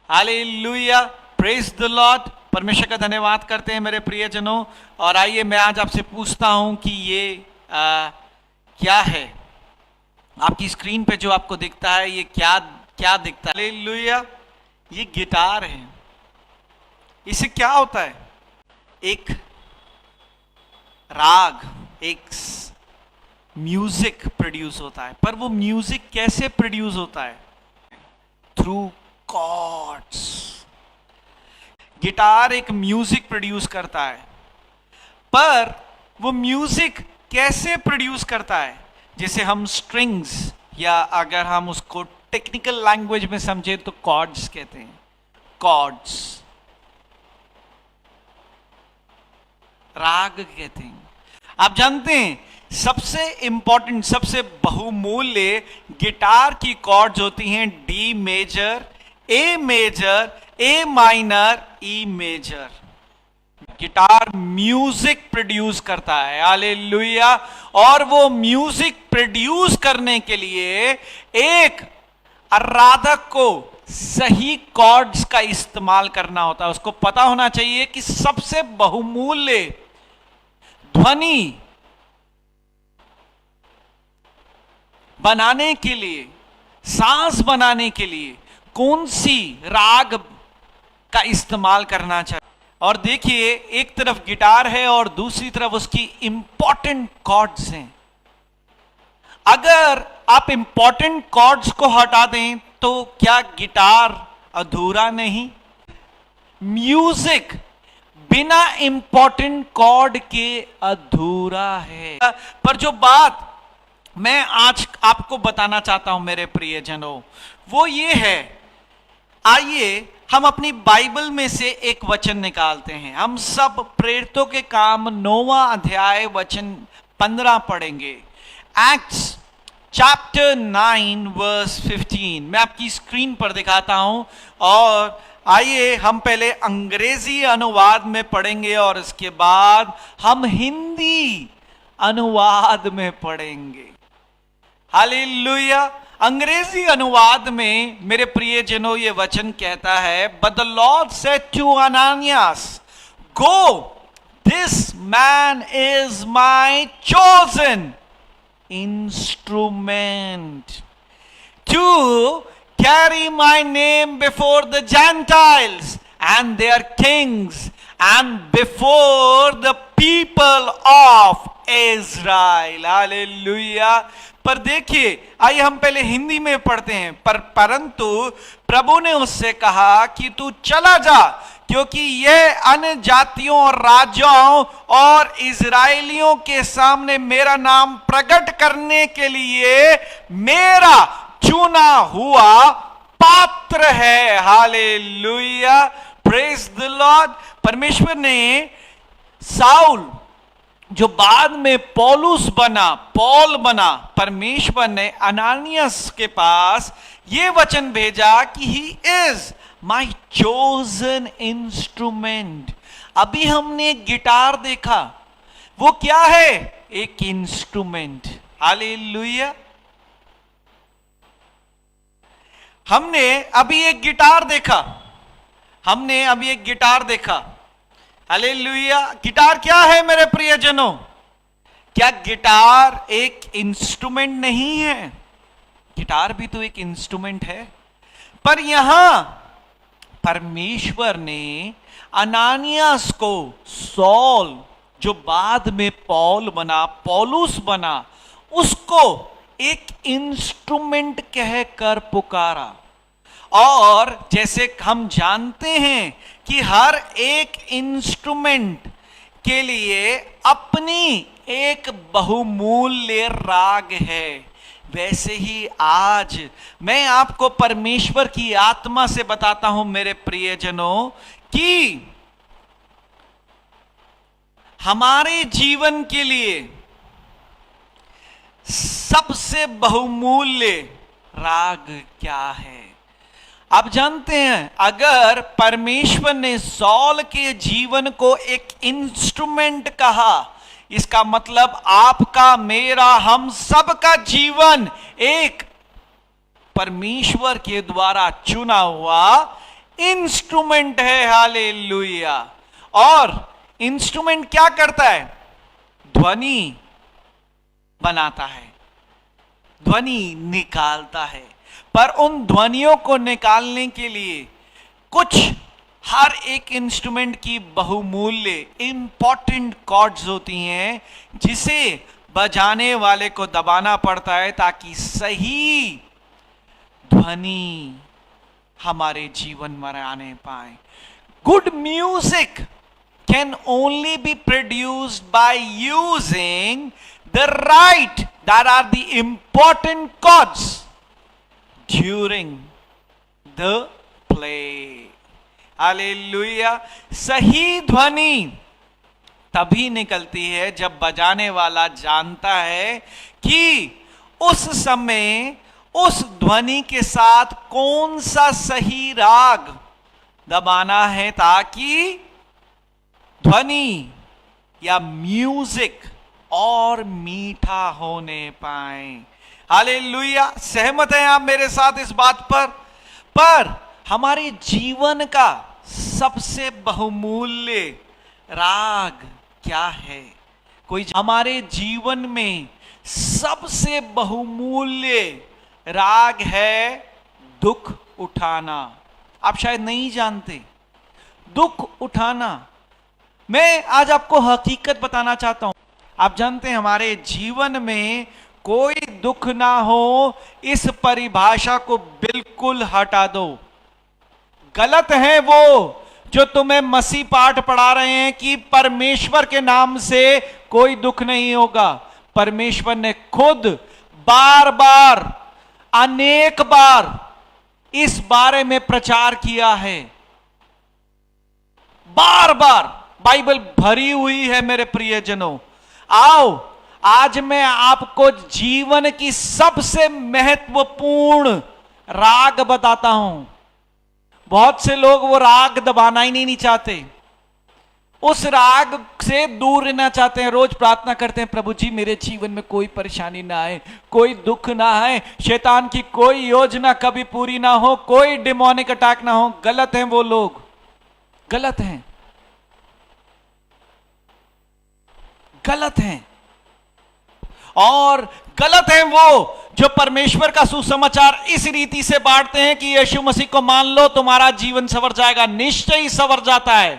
Hallelujah, praise the Lord. परमेश्वर का धन्यवाद करते हैं मेरे प्रियजनों। और आइए मैं आज आपसे पूछता हूं कि ये क्या है। आपकी स्क्रीन पे जो आपको दिखता है ये क्या क्या दिखता है? हालेलुया, ये गिटार है। इससे क्या होता है? एक राग, एक म्यूजिक प्रोड्यूस होता है। पर वो म्यूजिक कैसे प्रोड्यूस होता है? Through chords. गिटार एक म्यूजिक प्रोड्यूस करता है, पर वो म्यूजिक कैसे प्रोड्यूस करता है? जैसे हम स्ट्रिंग्स, या अगर हम उसको टेक्निकल लैंग्वेज में समझे तो कॉर्ड्स कहते हैं। कॉर्ड्स, राग कहते हैं। आप जानते हैं सबसे इंपॉर्टेंट, सबसे बहुमूल्य गिटार की कॉर्ड्स होती हैं D major, A major, A minor, E major. Guitar music produce करता है। हालेलुया। और वो म्यूजिक प्रोड्यूस करने के लिए एक आराधक को सही कॉर्ड्स का इस्तेमाल करना होता है। उसको पता होना चाहिए कि सबसे बहुमूल्य ध्वनि बनाने के लिए, सांस बनाने के लिए कौन सी राग का इस्तेमाल करना चाहिए। और देखिए, एक तरफ गिटार है और दूसरी तरफ उसकी इंपॉर्टेंट कॉर्ड्स हैं। अगर आप इंपॉर्टेंट कॉर्ड्स को हटा दें तो क्या गिटार अधूरा नहीं? म्यूजिक बिना इंपॉर्टेंट कॉर्ड के अधूरा है। पर जो बात मैं आज आपको बताना चाहता हूं मेरे प्रियजनों, वो ये है, आइए हम अपनी बाइबल में से एक वचन निकालते हैं। हम सब प्रेरितों के काम 9वां अध्याय वचन 15 पढ़ेंगे। एक्ट्स चैप्टर 9 वर्स 15 मैं आपकी स्क्रीन पर दिखाता हूं। और आइए हम पहले अंग्रेजी अनुवाद में पढ़ेंगे और इसके बाद हम हिंदी अनुवाद में पढ़ेंगे। हालेलुया। अंग्रेजी अनुवाद में मेरे प्रियजनों ये वचन कहता है, but the lord said to Ananias, go, this man is my chosen instrument to carry my name before the Gentiles and their kings and before the people of Israel. Hallelujah. पर देखिए, आइए हम पहले हिंदी में पढ़ते हैं। परंतु प्रभु ने उससे कहा कि तू चला जा, क्योंकि यह अन्य जातियों और राज्यों और इजराइलियों के सामने मेरा नाम प्रकट करने के लिए मेरा चुना हुआ पात्र है। Hallelujah, praise the Lord. परमेश्वर ने साउल, जो बाद में पौलुस बना, पॉल बना, परमेश्वर ने अनानियास के पास यह वचन भेजा कि he is my chosen instrument. अभी हमने गिटार देखा, वो क्या है? एक इंस्ट्रूमेंट। हालेलुया। हमने अभी एक गिटार देखा, हमने अभी एक गिटार देखा। हालेलुया। गिटार क्या है मेरे प्रियजनों? क्या गिटार एक इंस्ट्रूमेंट नहीं है? गिटार भी तो एक इंस्ट्रूमेंट है। पर यहां परमेश्वर ने अनानियास को, सौल जो बाद में पौल बना, पौलुस बना, उसको एक इंस्ट्रूमेंट कहकर पुकारा। और जैसे हम जानते हैं कि हर एक इंस्ट्रूमेंट के लिए अपनी एक बहुमूल्य राग है, वैसे ही आज मैं आपको परमेश्वर की आत्मा से बताता हूं मेरे प्रियजनों कि हमारे जीवन के लिए सबसे बहुमूल्य राग क्या है? आप जानते हैं, अगर परमेश्वर ने सौल के जीवन को एक इंस्ट्रूमेंट कहा, इसका मतलब आपका, मेरा, हम सब का जीवन एक परमेश्वर के द्वारा चुना हुआ इंस्ट्रूमेंट है। हालेलुया। और इंस्ट्रूमेंट क्या करता है? ध्वनि बनाता है, ध्वनि निकालता है। पर उन ध्वनियों को निकालने के लिए कुछ, हर एक इंस्ट्रूमेंट की बहुमूल्य इंपॉर्टेंट कॉर्ड्स होती हैं, जिसे बजाने वाले को दबाना पड़ता है ताकि सही ध्वनि हमारे जीवन में आने पाए। Good music can only be produced by using the right, that are the important chords during the play. Hallelujah. सही ध्वनि तभी निकलती है जब बजाने वाला जानता है कि उस समय उस ध्वनि के साथ कौन सा सही राग दबाना है, ताकि ध्वनि या म्यूजिक और मीठा होने पाए। हालेलुया। सहमत हैं आप मेरे साथ इस बात पर हमारे जीवन का सबसे बहुमूल्य राग क्या है? कोई हमारे जीवन में सबसे बहुमूल्य राग है दुख उठाना। आप शायद नहीं जानते, दुख उठाना। मैं आज आपको हकीकत बताना चाहता हूं। आप जानते हैं, हमारे जीवन में कोई दुख ना हो, इस परिभाषा को बिल्कुल हटा दो। गलत है वो जो तुम्हें मसीह पाठ पढ़ा रहे हैं कि परमेश्वर के नाम से कोई दुख नहीं होगा। परमेश्वर ने खुद बार बार, अनेक बार इस बारे में प्रचार किया है। बार बार बाइबल भरी हुई है मेरे प्रियजनों। आओ आज मैं आपको जीवन की सबसे महत्वपूर्ण राग बताता हूं। बहुत से लोग वो राग दबाना ही नहीं चाहते, उस राग से दूर रहना चाहते हैं। रोज प्रार्थना करते हैं, प्रभु जी मेरे जीवन में कोई परेशानी ना आए, कोई दुख ना आए, शैतान की कोई योजना कभी पूरी ना हो, कोई डिमोनिक अटैक ना हो। गलत हैं वो लोग, गलत हैं, गलत हैं। और गलत हैं वो जो परमेश्वर का सुसमाचार इस रीति से बांटते हैं कि यीशु मसीह को मान लो तुम्हारा जीवन संवर जाएगा। निश्चय ही संवर जाता है,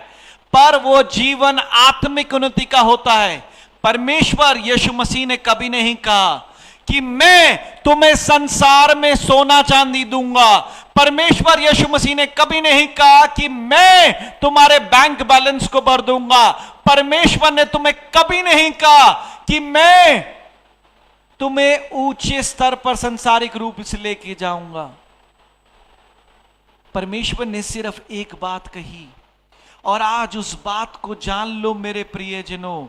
पर वो जीवन आत्मिक उन्नति का होता है। परमेश्वर यीशु मसीह ने कभी नहीं कहा कि मैं तुम्हें संसार में सोना चांदी दूंगा। परमेश्वर यीशु मसीह ने कभी नहीं कहा कि मैं तुम्हारे बैंक बैलेंस को भर दूंगा। परमेश्वर ने तुम्हें कभी नहीं कहा कि मैं तुम्हें ऊंचे स्तर पर सांसारिक रूप से लेके जाऊंगा। परमेश्वर ने सिर्फ एक बात कही, और आज उस बात को जान लो मेरे प्रियजनों।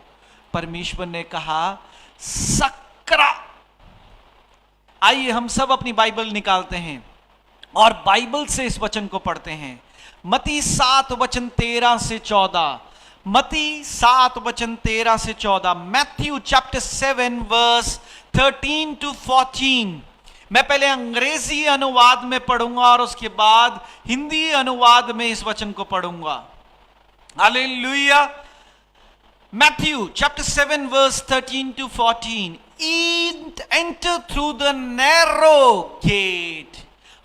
परमेश्वर ने कहा सक्रा। आइए हम सब अपनी बाइबल निकालते हैं और बाइबल से इस वचन को पढ़ते हैं। मत्ती 7 वचन 13 से 14। मत्ती 7 वचन 13 से 14। Matthew chapter 7 verse 13 to 14। मैं पहले अंग्रेजी अनुवाद में पढ़ूंगा और उसके बाद हिंदी अनुवाद में इस वचन को पढ़ूंगा। Hallelujah. Matthew chapter 7 verse 13 to 14. Enter through the narrow gate,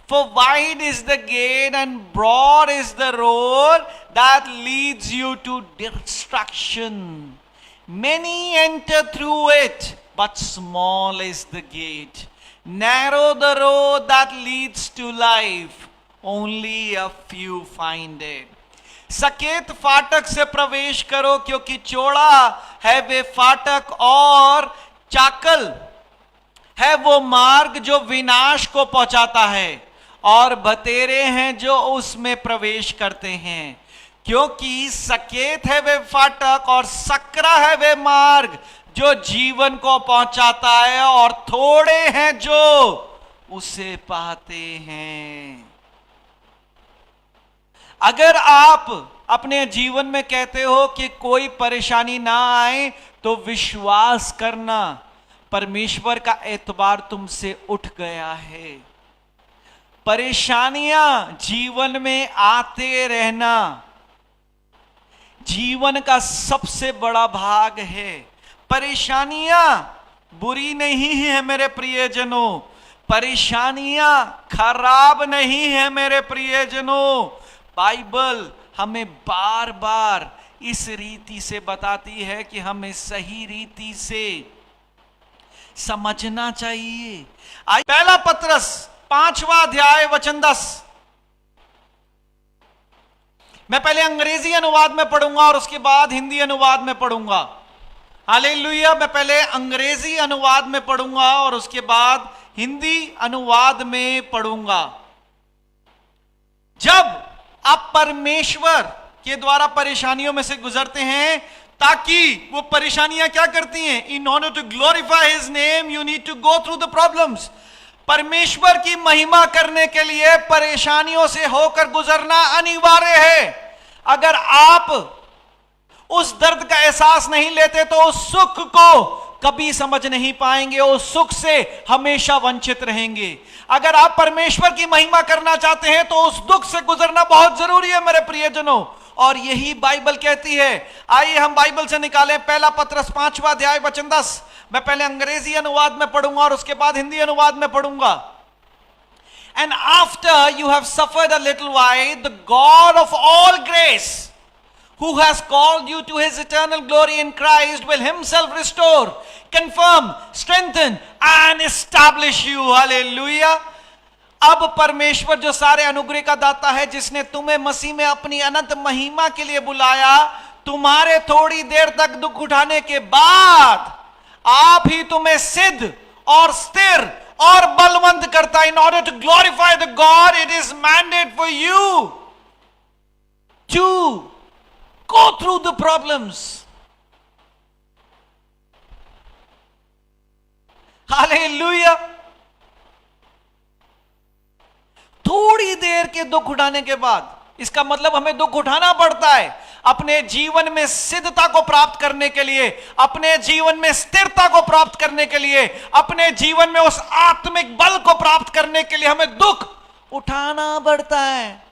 for wide is the gate and broad is the road that leads you to destruction. Many enter through it, but small is the gate. Narrow the road that leads to life, only a few find it. सकेत फाटक से प्रवेश करो, क्योंकि चौड़ा है वे फाटक और चाकल है वो मार्ग जो विनाश को पहुंचाता है, और बतेरे हैं जो उसमें प्रवेश करते हैं। क्योंकि सकेत है वे फाटक और सकरा है वे मार्ग जो जीवन को पहुंचाता है, और थोड़े हैं जो उसे पाते हैं। अगर आप अपने जीवन में कहते हो कि कोई परेशानी ना आए, तो विश्वास करना परमेश्वर का एतबार तुमसे उठ गया है। परेशानियां जीवन में आते रहना जीवन का सबसे बड़ा भाग है। परेशानियां बुरी नहीं है मेरे प्रियजनों, परेशानियां खराब नहीं है मेरे प्रियजनों। बाइबल हमें बार बार इस रीति से बताती है कि हमें सही रीति से समझना चाहिए। पहला पत्रस 5वां अध्याय वचन 10। मैं पहले अंग्रेजी अनुवाद में पढ़ूंगा और उसके बाद हिंदी अनुवाद में पढ़ूंगा। हालेलुया। मैं पहले अंग्रेजी अनुवाद में पढ़ूंगा और उसके बाद हिंदी अनुवाद में पढ़ूंगा। जब आप परमेश्वर के द्वारा परेशानियों में से गुजरते हैं, ताकि वो परेशानियां क्या करती हैं, in order to glorify his name you need to go through the problems. परमेश्वर की महिमा करने के लिए परेशानियों से होकर गुजरना अनिवार्य है। अगर आप उस दर्द का एहसास नहीं लेते तो उस सुख को कभी समझ नहीं पाएंगे, उस सुख से हमेशा वंचित रहेंगे। अगर आप परमेश्वर की महिमा करना चाहते हैं तो उस दुख से गुजरना बहुत जरूरी है मेरे प्रियजनों, और यही बाइबल कहती है। आइए हम बाइबल से निकालें पहला पत्रस 5वां अध्याय वचन 10। मैं पहले अंग्रेजी अनुवाद में पढ़ूंगा और उसके बाद हिंदी अनुवाद में पढ़ूंगा। And after you have suffered a little while, the God of all grace, who has called you to his eternal glory in Christ, will himself restore, confirm, strengthen and establish you. Hallelujah. अब परमेश्वर जो सारे अनुग्रह का दाता है, जिसने तुम्हें मसीह में अपनी अनंत महिमा के लिए बुलाया, तुम्हारे थोड़ी देर तक दुख उठाने के बाद आप ही तुम्हें सिद्ध और स्थिर और बलवंत करता है। In order to glorify the God, it is mandate for you to go through the problems. Hallelujah. थोड़ी देर के दुख उठाने के बाद, इसका मतलब हमें दुख उठाना पड़ता है अपने जीवन में सिद्धता को प्राप्त करने के लिए, अपने जीवन में स्थिरता को प्राप्त करने के लिए, अपने जीवन में उस आत्मिक बल को प्राप्त करने के लिए हमें दुख उठाना पड़ता है।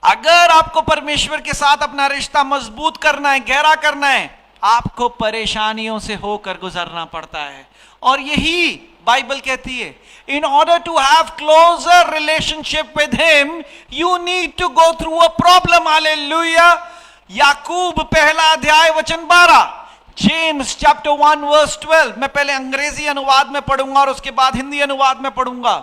अगर आपको परमेश्वर के साथ अपना रिश्ता मजबूत करना है, गहरा करना है, आपको परेशानियों से होकर गुजरना पड़ता है। और यही बाइबल कहती है, in order to have closer relationship with him you need to go through a problem. Hallelujah. याकूब पहला अध्याय वचन 12, जेम्स चैप्टर 1 वर्स 12। मैं पहले अंग्रेजी अनुवाद में पढ़ूंगा और उसके बाद हिंदी अनुवाद में पढ़ूंगा।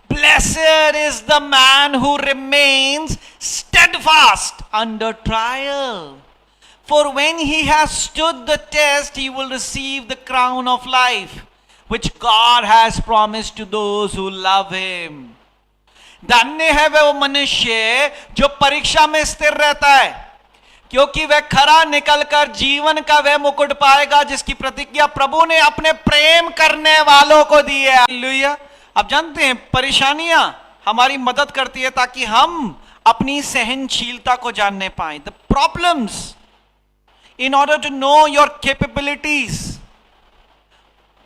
Blessed is the man who remains steadfast under trial, for when he has stood the test he will receive the crown of life which God has promised to those who love him. धन्य है वह मनुष्य जो परीक्षा में स्थिर रहता है, क्योंकि वह खरा निकलकर जीवन का वह मुकुट पाएगा जिसकी प्रतिज्ञा प्रभु ने अपने प्रेम करने वालों को दी है। हालेलुया। आप जानते हैं परेशानियां हमारी मदद करती है ताकि हम अपनी सहनशीलता को जानने पाएं। The problems, in order to know your capabilities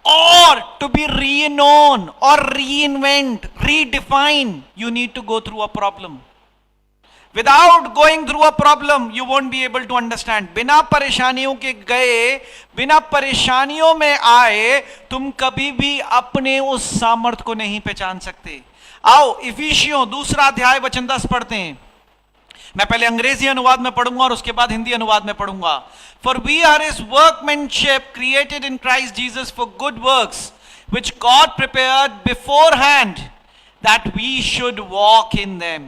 or to be reknown or reinvent, redefine, you need to go through a problem. Without going through a problem, you won't be able to understand. बिना परेशानियों के गए, बिना परेशानियों में आए, तुम कभी भी अपने उस सामर्थ्य को नहीं पहचान सकते। आओ इफिसियों 2 अध्याय वचन 10 पढ़ते हैं। मैं पहले अंग्रेजी अनुवाद में पढ़ूंगा और उसके बाद हिंदी अनुवाद में पढ़ूंगा। For we are his workmanship created in Christ Jesus for good works which God prepared beforehand that we should walk in them.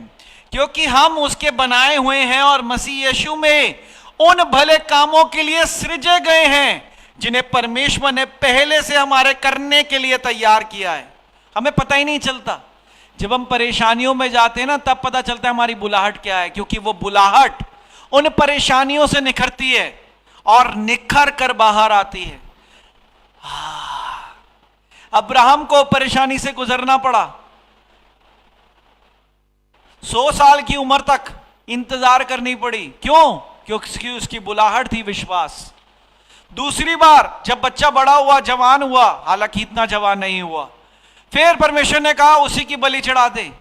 क्योंकि हम उसके बनाए हुए हैं और मसीह यीशु में उन भले कामों के लिए सृजे गए हैं जिन्हें परमेश्वर ने पहले से हमारे करने के लिए तैयार किया है। हमें पता ही नहीं चलता, जब हम परेशानियों में जाते हैं ना, तब पता चलता है हमारी बुलाहट क्या है, क्योंकि वो बुलाहट उन परेशानियों से निखरती है और निखर कर बाहर आती है। अब्राहम को परेशानी से गुजरना पड़ा, 100 साल की उम्र तक इंतजार करनी पड़ी। क्यों? क्योंकि उसकी बुलाहट थी विश्वास। दूसरी बार जब बच्चा बड़ा हुआ, जवान हुआ, हालांकि इतना जवान नहीं हुआ, फिर परमेश्वर ने कहा उसी की बलि चढ़ा दे।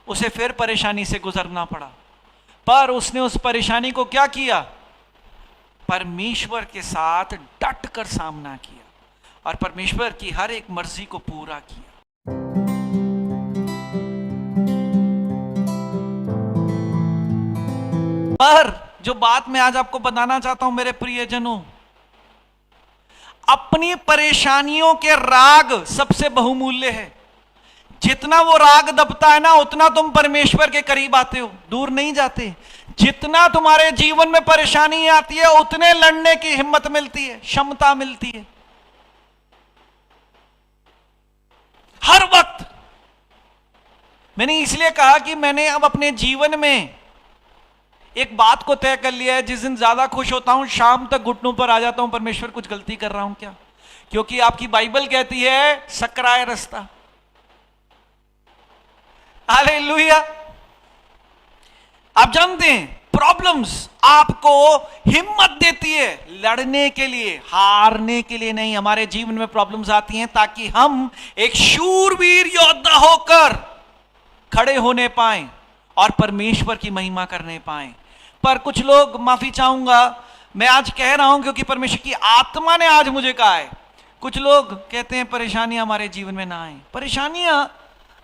उसे फिर परेशानी से गुजरना पड़ा, पर उसने उस परेशानी को क्या किया? परमेश्वर के साथ डट कर सामना किया और परमेश्वर की हर एक मर्जी को पूरा किया। पर जो बात मैं आज आपको बताना चाहता हूं मेरे प्रियजनों, अपनी परेशानियों के राग सबसे बहुमूल्य है। जितना वो राग दबता है ना, उतना तुम परमेश्वर के करीब आते हो, दूर नहीं जाते। जितना तुम्हारे जीवन में परेशानी आती है, उतने लड़ने की हिम्मत मिलती है, क्षमता मिलती है। हर वक्त मैंने इसलिए कहा कि मैंने अब अपने जीवन में एक बात को तय कर लिया है, जिस दिन ज्यादा खुश होता हूं शाम तक घुटनों पर आ जाता हूं, परमेश्वर कुछ गलती कर रहा हूं क्या? क्योंकि आपकी बाइबल कहती है सकराए रास्ता। हालेलुया। आप जानते हैं प्रॉब्लम्स आपको हिम्मत देती है लड़ने के लिए, हारने के लिए नहीं। हमारे जीवन में प्रॉब्लम्स आती हैं ताकि हम एक शूरवीर योद्धा होकर खड़े होने पाएं और परमेश्वर की महिमा करने पाएं। पर कुछ लोग, माफी चाहूंगा मैं आज कह रहा हूं क्योंकि परमेश्वर की आत्मा ने आज मुझे कहा है, कुछ लोग कहते हैं परेशानियां हमारे जीवन में ना आए। परेशानियां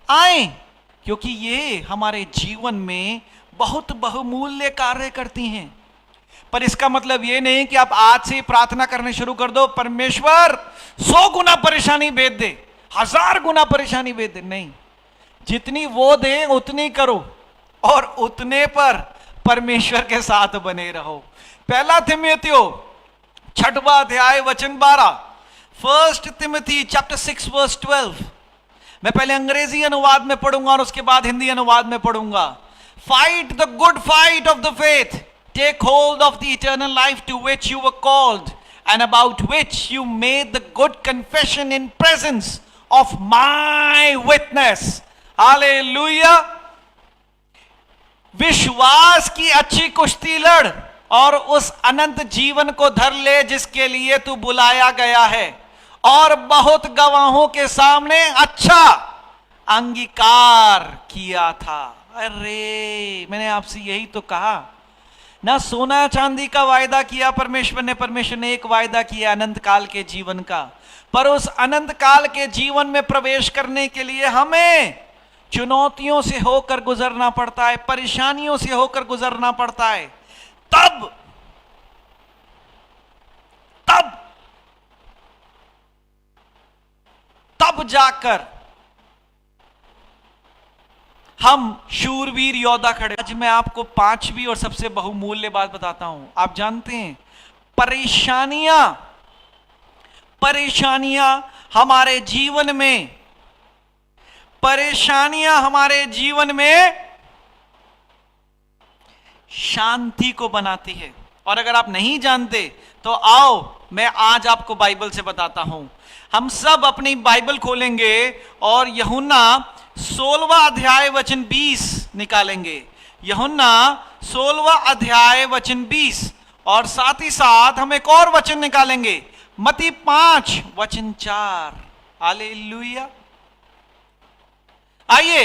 आए क्योंकि ये हमारे जीवन में बहुत बहुमूल्य कार्य करती हैं। पर इसका मतलब ये नहीं कि आप आज से प्रार्थना करने शुरू कर दो, परमेश्वर 100 गुना परेशानी भेज दे, 1000 गुना परेशानी भेज दे। नहीं, जितनी वो दे उतनी करो और उतने पर परमेश्वर के साथ बने रहो। पहला तिमोथियो 6वां अध्याय वचन 12, 1 Timothy chapter 6 verse 12। मैं पहले अंग्रेजी अनुवाद में पढ़ूंगा और उसके बाद हिंदी अनुवाद में पढ़ूंगा। Fight the good fight of the faith, take hold of the eternal life to which you were called and about which you made the good confession in presence of my witness। Hallelujah. विश्वास की अच्छी कुश्ती लड़ और उस अनंत जीवन को धर ले जिसके लिए तू बुलाया गया है और बहुत गवाहों के सामने अच्छा अंगीकार किया था। अरे मैंने आपसे यही तो कहा ना, सोना चांदी का वायदा किया परमेश्वर ने एक वायदा किया अनंत काल के जीवन का। पर उस अनंत काल के जीवन में प्रवेश करने के लिए हमें चुनौतियों से होकर गुजरना पड़ता है, परेशानियों से होकर गुजरना पड़ता है। तब जाकर हम शूरवीर योद्धा खड़े। आज मैं आपको 5वीं और सबसे बहुमूल्य बात बताता हूं। आप जानते हैं परेशानियां हमारे जीवन में शांति को बनाती है। और अगर आप नहीं जानते तो आओ मैं आज आपको बाइबल से बताता हूं। हम सब अपनी बाइबल खोलेंगे और यूहन्ना 16वां अध्याय वचन 20 निकालेंगे। यूहन्ना 16वां अध्याय वचन 20 और साथ ही साथ हम एक और वचन निकालेंगे, मत्ती 5 वचन 4। हालेलुया। आइए,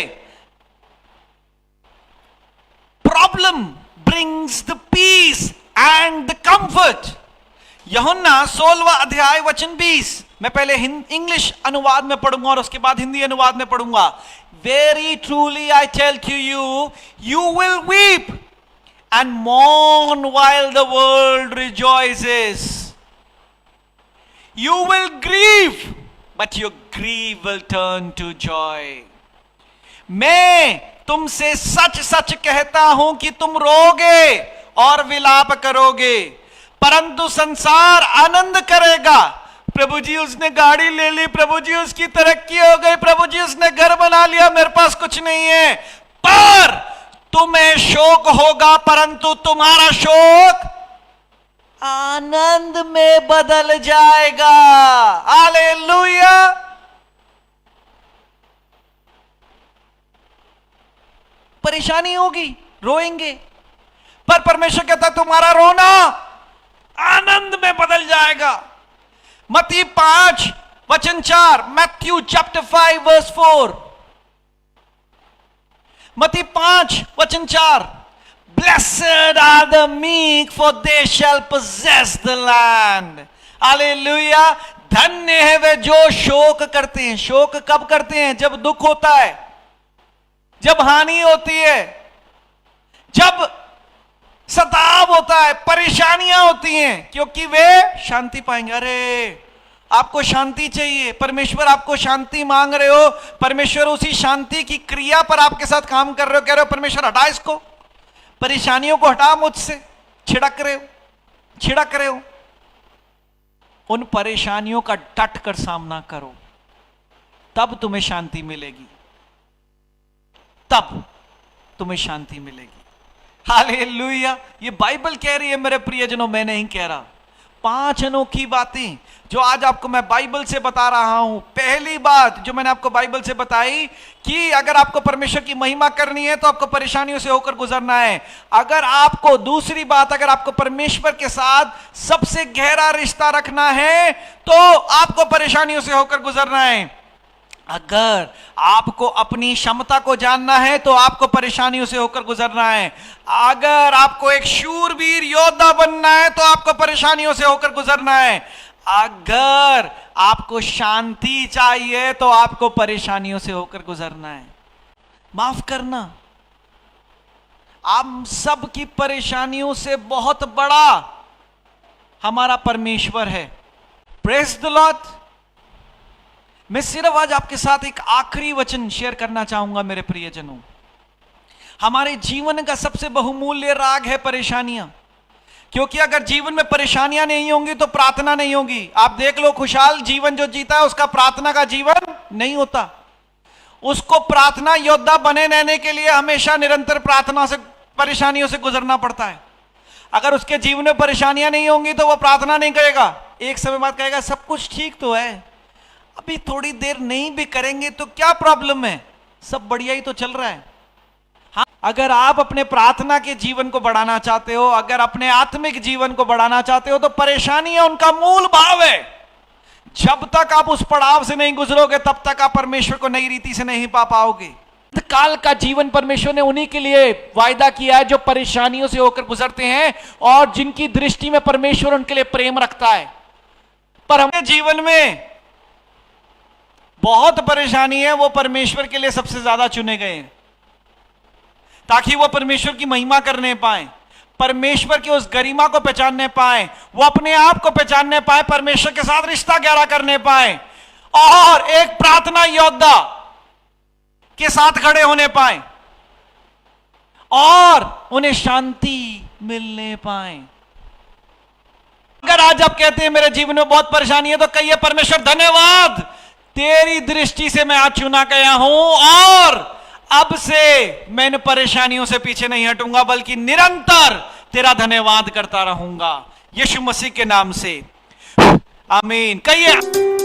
problem brings the peace and the comfort. यूहन्ना 16वां अध्याय वचन 20। मैं पहले इंग्लिश अनुवाद में पढ़ूंगा और उसके बाद हिंदी अनुवाद में पढ़ूंगा। Very truly I tell to you, you will weep and mourn while the world rejoices. You will grieve, but your grief will turn to joy. मैं तुमसे सच सच कहता हूं कि तुम रोगे और विलाप करोगे, परंतु संसार आनंद करेगा। प्रभु जी उसने गाड़ी ले ली, प्रभु जी उसकी तरक्की हो गई, प्रभु जी उसने घर बना लिया, मेरे पास कुछ नहीं है। पर तुम्हें शोक होगा, परंतु तुम्हारा शोक आनंद में बदल जाएगा। हालेलुया। परेशानी होगी, रोएंगे, पर परमेश्वर कहता है तुम्हारा रोना आनंद में बदल जाएगा। मत्ती 5 वचन 4, मैथ्यू चैप्टर 5 वर्स 4, मत्ती 5 वचन 4, Blessed are the meek, for they shall possess the land. Hallelujah. धन्य है वे जो शोक करते हैं। शोक कब करते हैं? जब दुख होता है, जब हानि होती है, जब सताव होता है, परेशानियां होती हैं, क्योंकि वे शांति पाएंगे। अरे आपको शांति चाहिए, परमेश्वर आपको शांति मांग रहे हो, परमेश्वर उसी शांति की क्रिया पर आपके साथ काम कर रहे हो, कह रहे हो परमेश्वर हटा इसको, परेशानियों को हटा मुझसे, छिड़क रहे हो। उन परेशानियों का डट कर सामना करो, तब तुम्हें शांति मिलेगी, तब तुम्हें शांति मिलेगी। हालेलुया। ये बाइबल कह रही है मेरे प्रियजनों, मैं नहीं कह रहा। 5 अनोखी बातें जो आज आपको मैं बाइबल से बता रहा हूं। पहली बात जो मैंने आपको बाइबल से बताई कि अगर आपको परमेश्वर की महिमा करनी है तो आपको परेशानियों से होकर गुजरना है। दूसरी बात, अगर आपको परमेश्वर के साथ सबसे गहरा रिश्ता रखना है तो आपको परेशानियों से होकर गुजरना है। अगर आपको अपनी क्षमता को जानना है तो आपको परेशानियों से होकर गुजरना है। अगर आपको एक शूरवीर योद्धा बनना है तो आपको परेशानियों से होकर गुजरना है। अगर आपको शांति चाहिए तो आपको परेशानियों से होकर गुजरना है। माफ करना, आप सब की परेशानियों से बहुत बड़ा हमारा परमेश्वर है। Praise the Lord. मैं सिर्फ आज आपके साथ एक आखिरी वचन शेयर करना चाहूंगा मेरे प्रियजनों। हमारे जीवन का सबसे बहुमूल्य राग है परेशानियां, क्योंकि अगर जीवन में परेशानियां नहीं होंगी तो प्रार्थना नहीं होगी। आप देख लो, खुशहाल जीवन जो जीता है उसका प्रार्थना का जीवन नहीं होता। उसको प्रार्थना योद्धा बने रहने के लिए हमेशा निरंतर प्रार्थना से, परेशानियों से गुजरना पड़ता है। अगर उसके जीवन में परेशानियां नहीं होंगी तो वह प्रार्थना नहीं करेगा। एक समय बाद कहेगा सब कुछ ठीक तो है, अभी थोड़ी देर नहीं भी करेंगे तो क्या प्रॉब्लम है, सब बढ़िया ही तो चल रहा है। हाँ, अगर आप अपने प्रार्थना के जीवन को बढ़ाना चाहते हो, अगर अपने आत्मिक जीवन को बढ़ाना चाहते हो तो परेशानियां उनका मूल भाव है। जब तक आप उस पड़ाव से नहीं गुजरोगे तब तक आप परमेश्वर को नई रीति से नहीं पा पाओगे। काल का जीवन परमेश्वर ने उन्हीं के लिए वायदा किया है जो परेशानियों से होकर गुजरते हैं और जिनकी दृष्टि में परमेश्वर उनके लिए प्रेम रखता है। पर हमारे जीवन में बहुत परेशानी है, वो परमेश्वर के लिए सबसे ज्यादा चुने गए हैं ताकि वो परमेश्वर की महिमा करने पाए, परमेश्वर की उस गरिमा को पहचानने पाए, वो अपने आप को पहचानने पाए, परमेश्वर के साथ रिश्ता गहरा करने पाए और एक प्रार्थना योद्धा के साथ खड़े होने पाए और उन्हें शांति मिलने पाए। अगर आज आप कहते हैं मेरे जीवन में बहुत परेशानी है तो कहिए परमेश्वर धन्यवाद, तेरी दृष्टि से मैं आज चुना गया हूं और अब से मैं इन परेशानियों से पीछे नहीं हटूंगा बल्कि निरंतर तेरा धन्यवाद करता रहूंगा। यीशु मसीह के नाम से आमीन। कहिए।